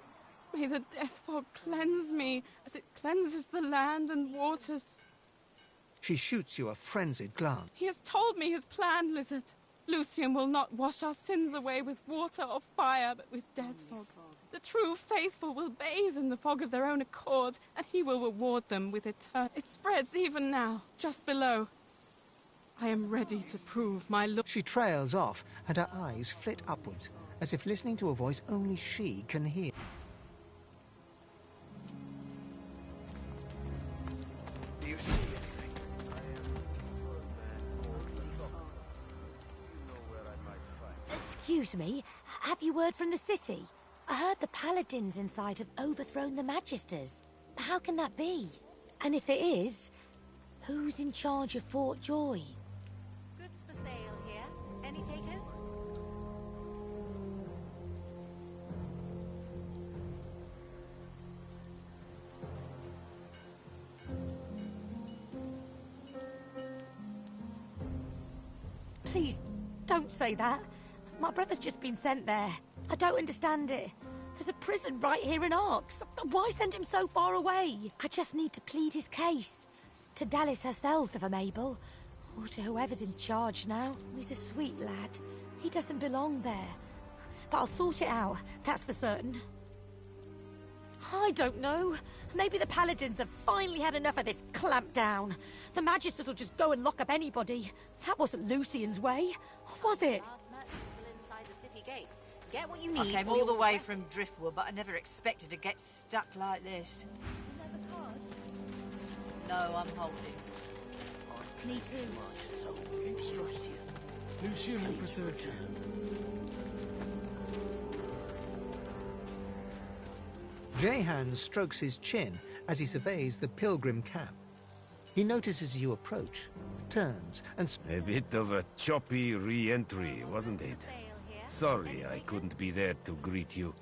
May the death fog cleanse me as it cleanses the land and waters. She shoots you a frenzied glance. He has told me his plan, Lizard. Lucian will not wash our sins away with water or fire, but with death fog. The true faithful will bathe in the fog of their own accord, and he will reward them with eternity. It spreads even now, just below. I am ready to prove my look. She trails off, and her eyes flit upwards, as if listening to a voice only she can hear. Do you see anything? Excuse me, have you word from the city? I heard the paladins inside have overthrown the Magisters. How can that be? And if it is, who's in charge of Fort Joy? Goods for sale here. Any takers? Please, don't say that. My brother's just been sent there. I don't understand it. There's a prison right here in Arx. Why send him so far away? I just need to plead his case. To Dallas herself, if I'm able. Or to whoever's in charge now. He's a sweet lad. He doesn't belong there. But I'll sort it out, that's for certain. I don't know. Maybe the Paladins have finally had enough of this clampdown. The Magisters will just go and lock up anybody. That wasn't Lucian's way, was it? Get what you I need. came all the way from Driftwood, but I never expected to get stuck like this. No, I'm holding. Me too. So keep strong. Lucian will preserve you. Jehan strokes his chin as he surveys the pilgrim camp. He notices you approach, turns, and... A bit of a choppy re-entry, wasn't it? Sorry I couldn't be there to greet you,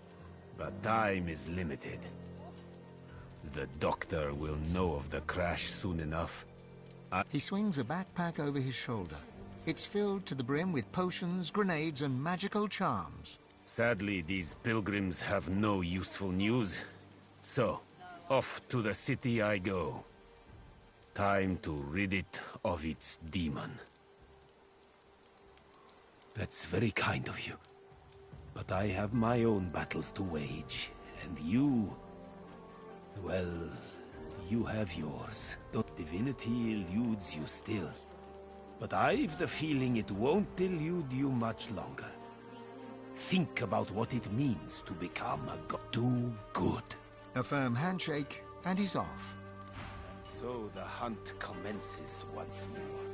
but time is limited. The doctor will know of the crash soon enough. He swings a backpack over his shoulder. It's filled to the brim with potions, grenades, and magical charms. Sadly, these pilgrims have no useful news. So, off to the city I go. Time to rid it of its demon. That's very kind of you. But I have my own battles to wage, and you... well, you have yours. The Divinity eludes you still. But I've the feeling it won't elude you much longer. Think about what it means to become a god. Do good. A firm handshake, and he's off. So the hunt commences once more.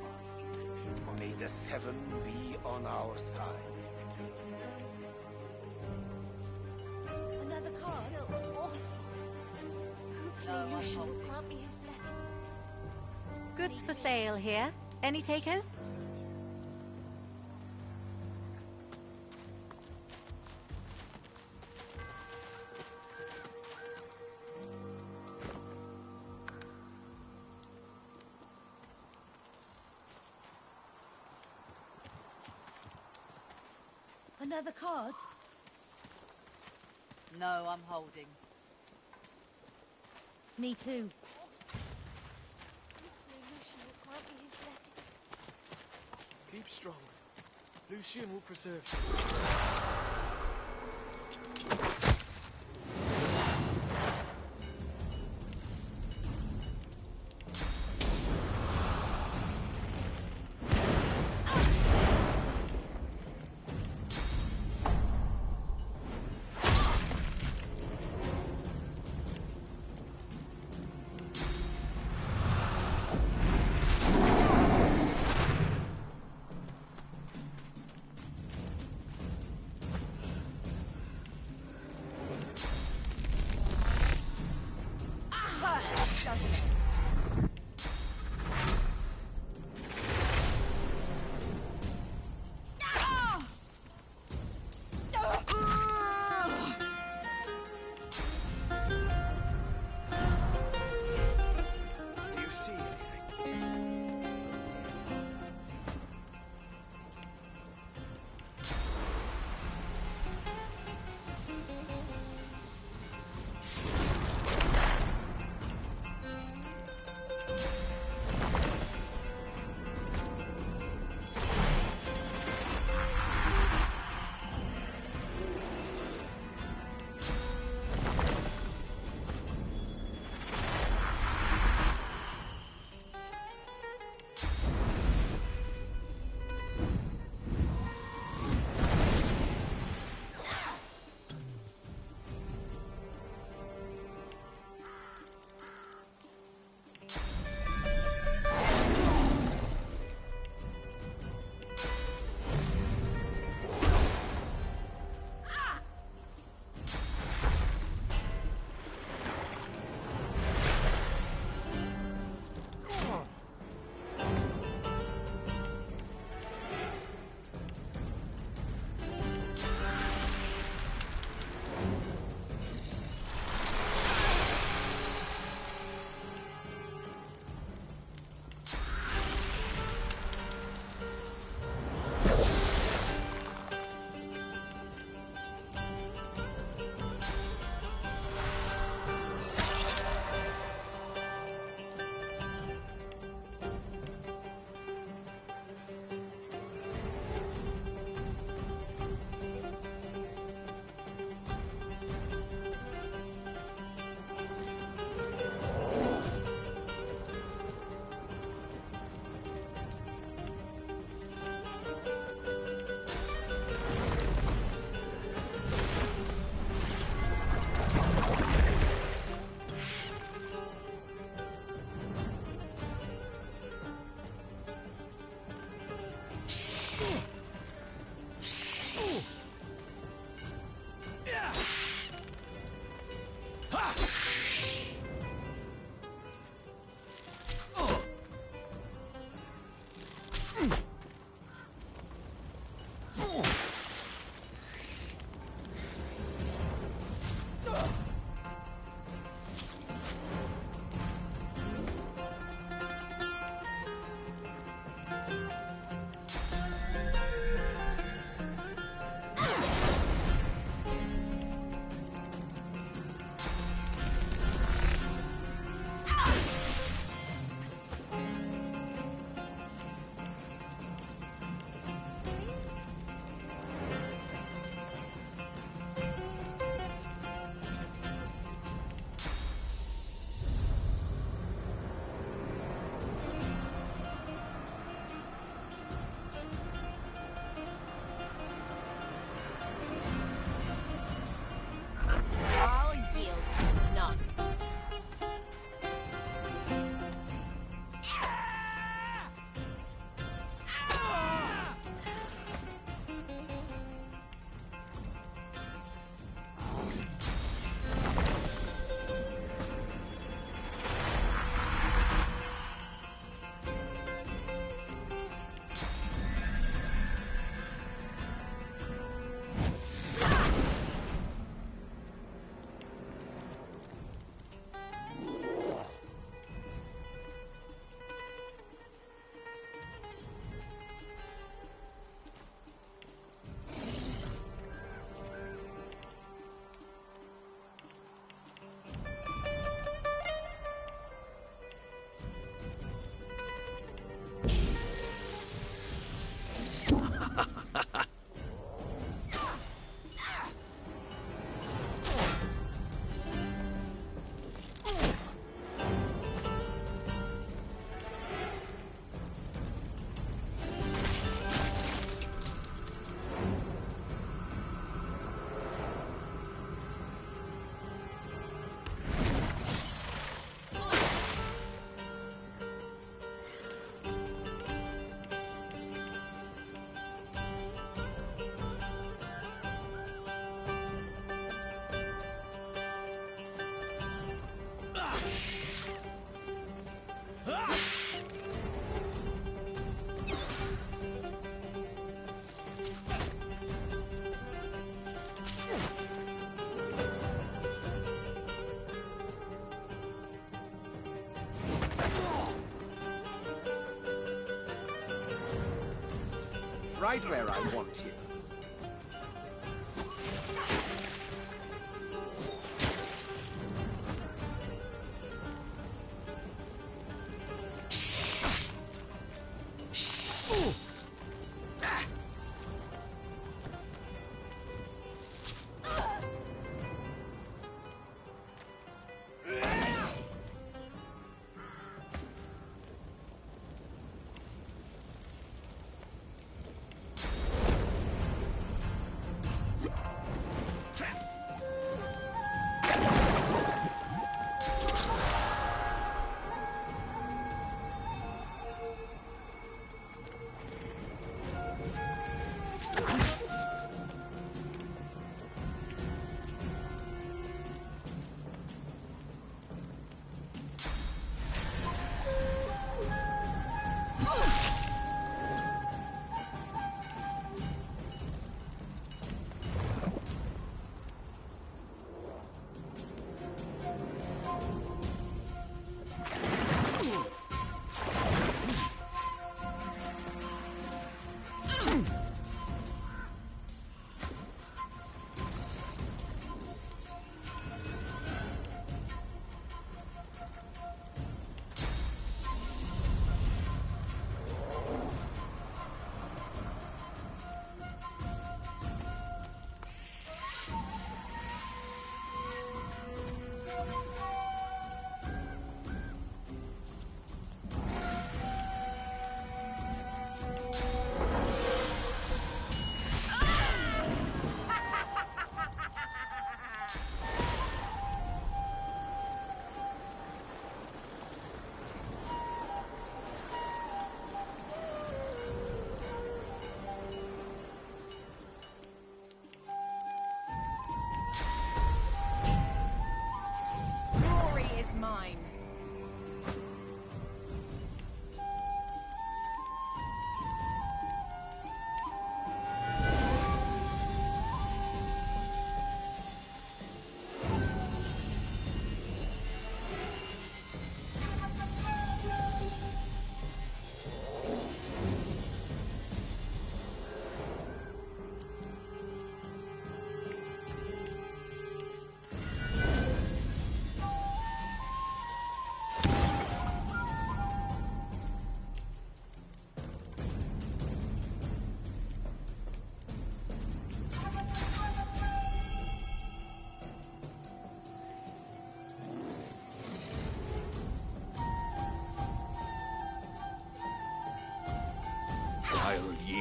May the Seven be on our side. Another card? Hopefully Lucian will grant me his blessing. Goods for sale here. Any takers? Another card? No, I'm holding. Me too. Keep strong. Lucian will preserve I'll yield to none. Right where I want you.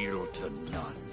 yield to none.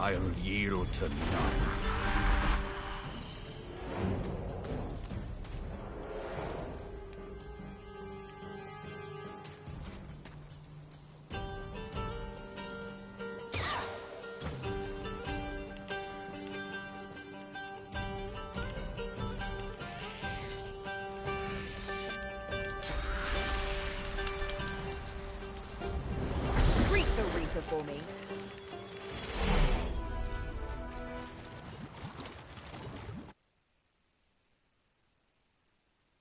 I'll yield to none. Greet the Reaper for me.